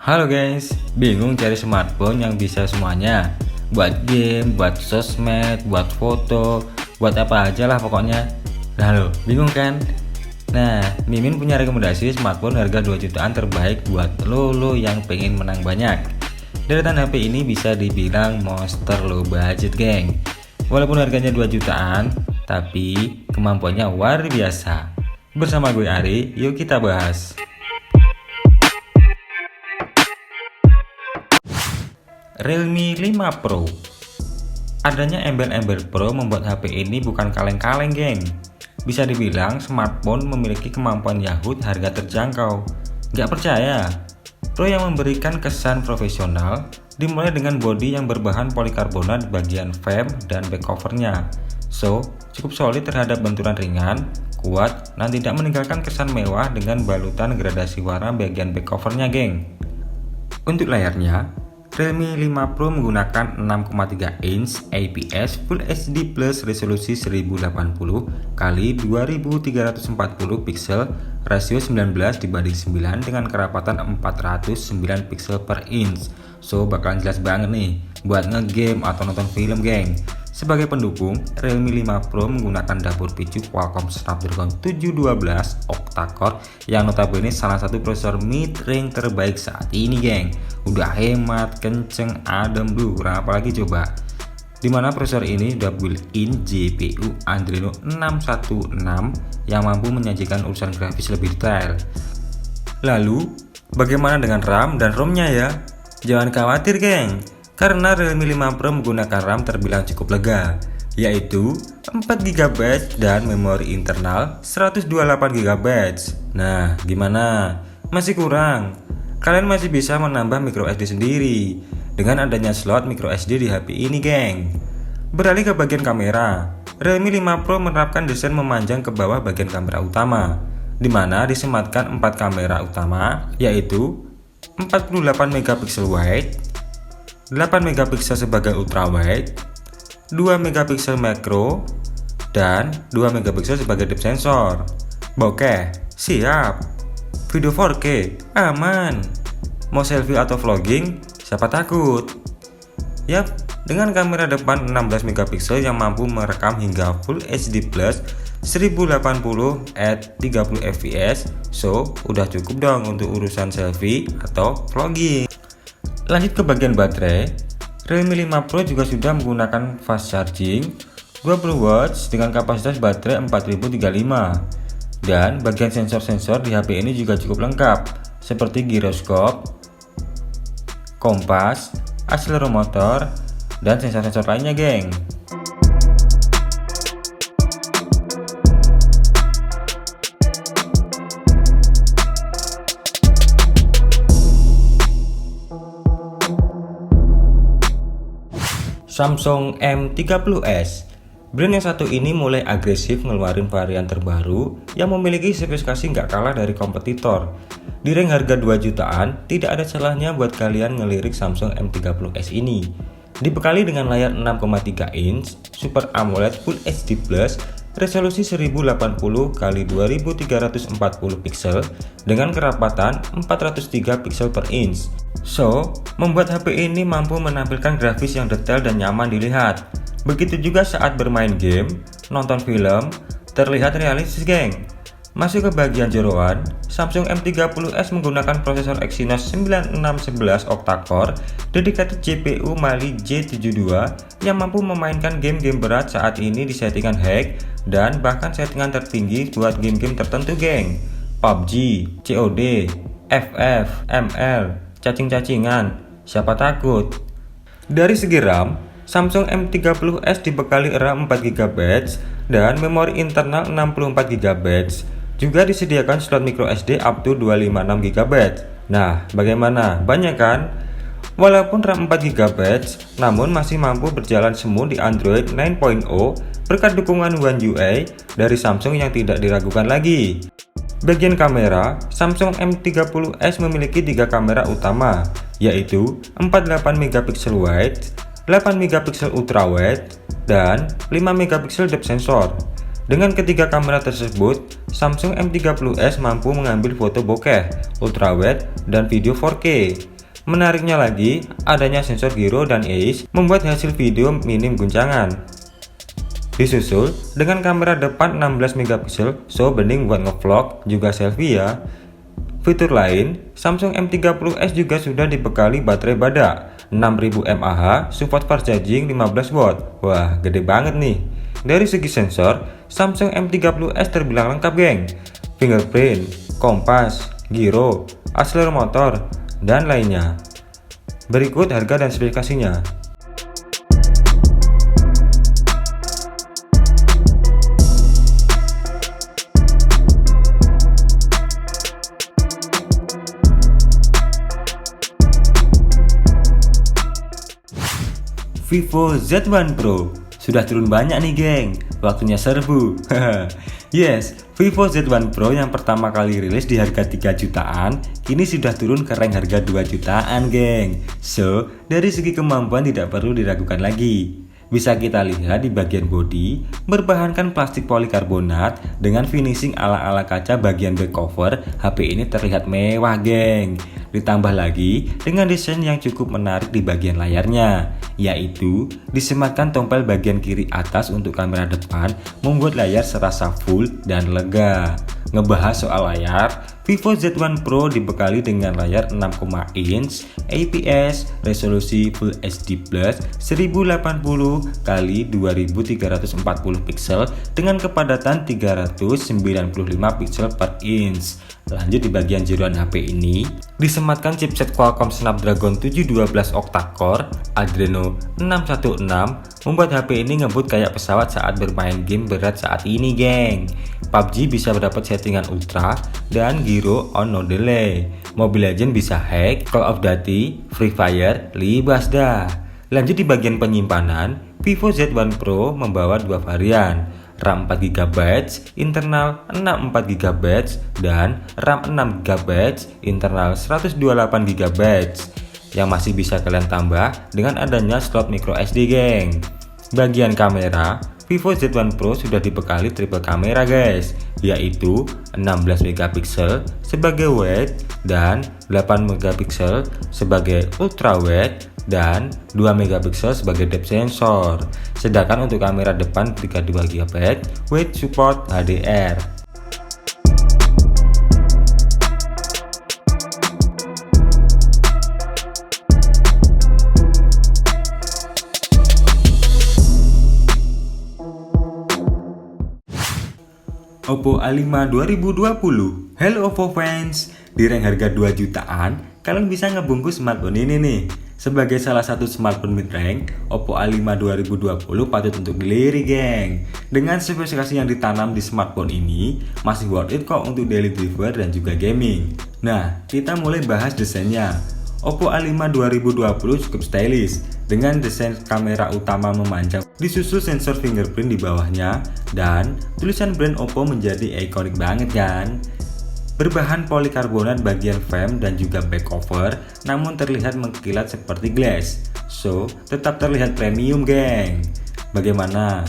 Halo guys, bingung cari smartphone yang bisa semuanya? Buat game, buat sosmed, buat foto, buat apa aja lah pokoknya. Lalu, bingung kan? Nah, Mimin punya rekomendasi smartphone harga 2 jutaan terbaik buat lo yang pengen menang banyak. Deretan HP ini bisa dibilang monster low budget geng. Walaupun harganya 2 jutaan, tapi kemampuannya luar biasa. Bersama gue Ari, yuk kita bahas. Realme 5 Pro. Adanya embel-embel Pro membuat HP ini bukan kaleng-kaleng geng. Bisa dibilang smartphone memiliki kemampuan Yahoo harga terjangkau. Gak percaya? Pro yang memberikan kesan profesional dimulai dengan bodi yang berbahan polikarbonat di bagian frame dan back covernya. So, cukup solid terhadap benturan ringan, kuat, dan tidak meninggalkan kesan mewah dengan balutan gradasi warna bagian back covernya geng. Untuk layarnya, Realme 5 Pro menggunakan 6,3 inch IPS Full HD Plus resolusi 1080 x 2340 pixel, rasio 19 dibanding 9 dengan kerapatan 409 pixel per inch. So bakalan jelas banget nih buat ngegame atau nonton film geng. Sebagai pendukung, Realme 5 Pro menggunakan dapur picu Qualcomm Snapdragon 712 octa-core yang notabene salah satu prosesor mid-range terbaik saat ini geng. Udah hemat, kenceng, adem, apalagi coba. Dimana prosesor ini udah built-in GPU Adreno 616 yang mampu menyajikan urusan grafis lebih detail. Lalu, bagaimana dengan RAM dan ROM-nya ya? Jangan khawatir geng, karena Realme 5 Pro menggunakan RAM terbilang cukup lega, yaitu 4GB dan memori internal 128GB. Nah, gimana? Masih kurang? Kalian masih bisa menambah microSD sendiri dengan adanya slot microSD di HP ini geng. Beralih ke bagian kamera, Realme 5 Pro menerapkan desain memanjang ke bawah bagian kamera utama, di mana disematkan 4 kamera utama, yaitu 48MP wide, 8MP sebagai ultrawide, 2MP makro, dan 2MP sebagai depth sensor. Bokeh, siap. Video 4K, aman. Mau selfie atau vlogging, siapa takut? Yap, dengan kamera depan 16MP yang mampu merekam hingga Full HD Plus 1080 at 30 fps, so udah cukup dong untuk urusan selfie atau vlogging. Lanjut ke bagian baterai, Realme 5 Pro juga sudah menggunakan fast charging 20W dengan kapasitas baterai 4035. Dan bagian sensor-sensor di HP ini juga cukup lengkap, seperti giroskop, kompas, akselerometer, dan sensor-sensor lainnya geng. Samsung M30s. Brand yang satu ini mulai agresif ngeluarin varian terbaru yang memiliki spesifikasi nggak kalah dari kompetitor. Di rank harga 2 jutaan, tidak ada salahnya buat kalian ngelirik Samsung M30s ini. Dibekali dengan layar 6,3 inch Super AMOLED Full HD Plus resolusi 1080 x 2340 pixel dengan kerapatan 403 pixel per inch. So, membuat HP ini mampu menampilkan grafis yang detail dan nyaman dilihat. Begitu juga saat bermain game, nonton film, terlihat realistis geng. Masuk ke bagian jeroan, Samsung M30s menggunakan prosesor Exynos 9611 octa-core dedicated GPU Mali J72 yang mampu memainkan game-game berat saat ini di settingan hack dan bahkan settingan tertinggi buat game-game tertentu geng. PUBG, COD, FF, ML, cacing-cacingan, siapa takut? Dari segi RAM, Samsung M30s dibekali RAM 4GB dan memori internal 64GB. Juga disediakan slot microSD up to 256GB. Nah, bagaimana? Banyak kan? Walaupun RAM 4GB, namun masih mampu berjalan smooth di Android 9.0 berkat dukungan One UI dari Samsung yang tidak diragukan lagi. Bagian kamera, Samsung M30s memiliki 3 kamera utama, yaitu 48MP wide, 8MP ultrawide, dan 5MP depth sensor. Dengan ketiga kamera tersebut, Samsung M30s mampu mengambil foto bokeh, ultrawide, dan video 4K. Menariknya lagi, adanya sensor gyro dan EIS membuat hasil video minim guncangan. Disusul dengan kamera depan 16 megapiksel, so bening buat ngevlog juga selfie ya. Fitur lain, Samsung M30s juga sudah dibekali baterai badak 6000 mAh, support fast charging 15 watt. Wah, gede banget nih. Dari segi sensor, Samsung M30s terbilang lengkap geng. Fingerprint, kompas, gyro, akselerometer, dan lainnya. Berikut harga dan spesifikasinya. Vivo Z1 Pro sudah turun banyak nih geng, waktunya serbu. Yes, Vivo Z1 Pro yang pertama kali rilis di harga 3 jutaan, kini sudah turun ke rank harga 2 jutaan geng. So, dari segi kemampuan tidak perlu diragukan lagi. Bisa kita lihat di bagian bodi, berbahankan plastik polikarbonat dengan finishing ala-ala kaca bagian back cover, HP ini terlihat mewah geng. Ditambah lagi dengan desain yang cukup menarik di bagian layarnya, yaitu disematkan tompel bagian kiri atas untuk kamera depan, membuat layar serasa full dan lega. Ngebahas soal layar, Vivo Z1 Pro dibekali dengan layar 6, inch IPS, resolusi Full HD Plus 1080 x 2340 pixel dengan kepadatan 395 pixel per inch. Lanjut di bagian jeroan HP ini, disematkan chipset Qualcomm Snapdragon 712 octa-core Adreno 616, membuat HP ini ngebut kayak pesawat saat bermain game berat saat ini geng. PUBG bisa mendapat settingan ultra dan gyro on no delay. Mobile Legends bisa hack, Call of Duty, Free Fire, libas dah. Lanjut di bagian penyimpanan, Vivo Z1 Pro membawa dua varian, RAM 4GB, internal 64GB, dan RAM 6GB, internal 128GB, yang masih bisa kalian tambah dengan adanya slot micro SD geng. Bagian kamera, Vivo Z1 Pro sudah dibekali triple kamera guys, yaitu 16MP sebagai wide dan 8MP sebagai ultra wide dan 2MP sebagai depth sensor. Sedangkan untuk kamera depan 32GB with support HDR. Oppo A5 2020. Hello Oppo fans, di rank harga 2 jutaan, kalian bisa ngebungkus smartphone ini nih. Sebagai salah satu smartphone mid-rank, Oppo A5 2020 patut untuk dilirik geng. Dengan spesifikasi yang ditanam di smartphone ini, masih worth it kok untuk daily driver dan juga gaming. Nah, kita mulai bahas desainnya. Oppo A5 2020 cukup stylish, dengan desain kamera utama memanjang, disusul sensor fingerprint di bawahnya, dan tulisan brand Oppo menjadi ikonik banget kan. Berbahan polikarbonat bagian frame dan juga back cover, namun terlihat mengkilat seperti glass, so tetap terlihat premium geng. Bagaimana?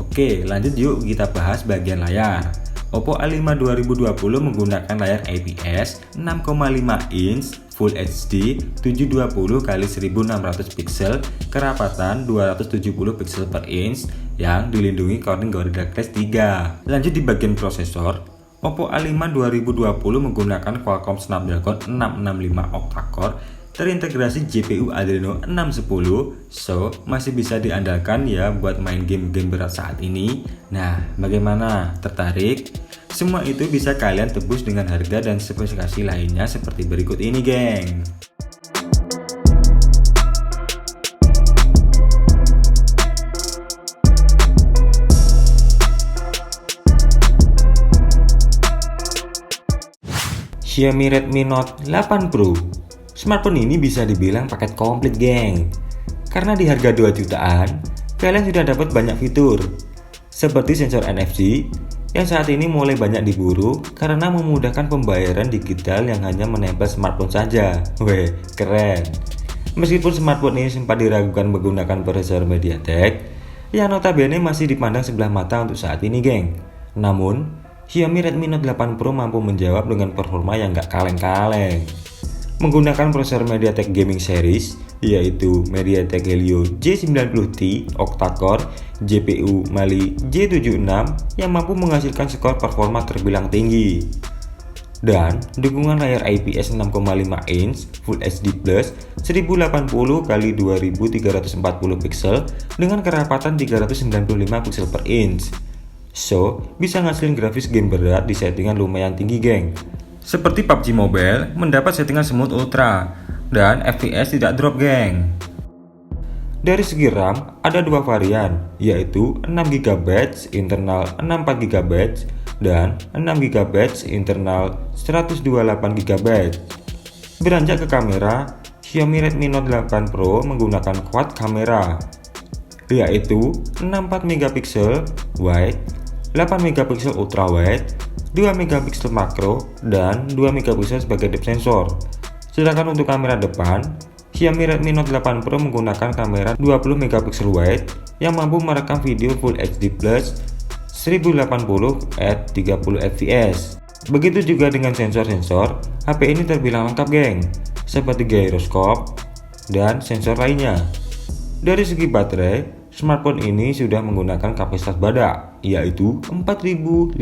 Oke, lanjut yuk kita bahas bagian layar. Oppo A5 2020 menggunakan layar IPS 6,5 inch Full HD 720 x 1600 pixel, kerapatan 270 pixel per inch yang dilindungi Corning Gorilla Glass 3. Lanjut di bagian prosesor, Oppo A5 2020 menggunakan Qualcomm Snapdragon 665 octa-core, terintegrasi GPU Adreno 610, so masih bisa diandalkan ya buat main game-game berat saat ini. Nah, bagaimana? Tertarik? Semua itu bisa kalian tebus dengan harga dan spesifikasi lainnya seperti berikut ini geng. Xiaomi Redmi Note 8 Pro. Smartphone ini bisa dibilang paket komplit geng. Karena di harga 2 jutaan, kalian sudah dapat banyak fitur seperti sensor NFC yang saat ini mulai banyak diburu karena memudahkan pembayaran digital yang hanya menempel smartphone saja. Weh, keren. Meskipun smartphone ini sempat diragukan menggunakan prosesor MediaTek yang notabene masih dipandang sebelah mata untuk saat ini geng, namun Xiaomi Redmi Note 8 Pro mampu menjawab dengan performa yang gak kaleng-kaleng. Menggunakan prosesor MediaTek Gaming Series, yaitu MediaTek Helio J90T octa-core, GPU Mali J76 yang mampu menghasilkan skor performa terbilang tinggi. Dan dukungan layar IPS 6,5 inch Full HD Plus 1080x2340 pixel dengan kerapatan 395 pixel per inch. So, bisa ngasilin grafis game berat di settingan lumayan tinggi, geng. Seperti PUBG Mobile mendapat settingan smooth ultra dan FPS tidak drop, geng. Dari segi RAM ada dua varian, yaitu 6GB internal 64GB dan 6GB internal 128GB. Beranjak ke kamera, Xiaomi Redmi Note 8 Pro menggunakan quad kamera, yaitu 64MP wide, 8MP ultra wide, 2MP makro, dan 2MP sebagai depth sensor. Sedangkan untuk kamera depan, Xiaomi Redmi Note 8 Pro menggunakan kamera 20MP wide yang mampu merekam video Full HD Plus 1080x30 fps. Begitu juga dengan sensor-sensor, HP ini terbilang lengkap, geng, seperti gyroscope dan sensor lainnya. Dari segi baterai, smartphone ini sudah menggunakan kapasitas badak, yaitu 4500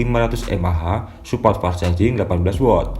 mAh, support fast charging 18 watt.